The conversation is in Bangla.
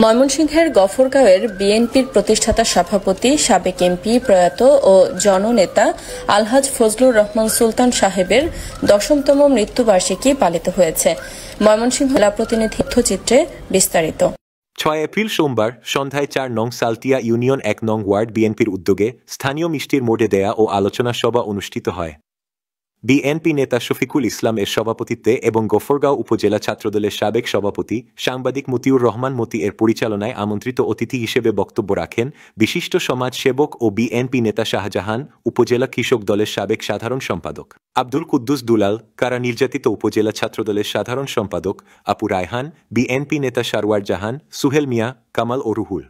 ময়মনসিংহের গফরগাঁওয়ের বিএনপির প্রতিষ্ঠাতা সভাপতি সাবেক এমপি প্রয়াত ও জননেতা আলহাজ ফজলুর রহমান সুলতান সাহেবের ১০তম মৃত্যুবার্ষিকী পালিত হয়েছে। ময়মনসিংহ জেলা প্রতিনিধি তথ্যচিত্রে বিস্তারিত। ৬ এপ্রিল সোমবার সন্ধ্যায় ৪ নং সালতিয়া ইউনিয়ন ১ নং ওয়ার্ড বিএনপির উদ্যোগে স্থানীয় মিষ্টির মোড়ে দেয়া ও আলোচনা সভা অনুষ্ঠিত হয়। বিএনপি নেতা শফিকুল ইসলাম এর সভাপতিত্বে এবং গফরগাঁও উপজেলা ছাত্রদলের সাবেক সভাপতি সাংবাদিক মতিউর রহমান মতি এর পরিচালনায় আমন্ত্রিত অতিথি হিসেবে বক্তব্য রাখেন বিশিষ্ট সমাজ সেবক ও বিএনপি নেতা শাহজাহান, উপজেলা কৃষক দলের সাবেক সাধারণ সম্পাদক আব্দুল কুদ্দুস দুলাল, কারা নির্যাতিত উপজেলা ছাত্রদলের সাধারণ সম্পাদক আপু রায়হান, বিএনপি নেতা সারওয়ার জাহান, সুহেল মিয়া, কামাল ও রুহুল।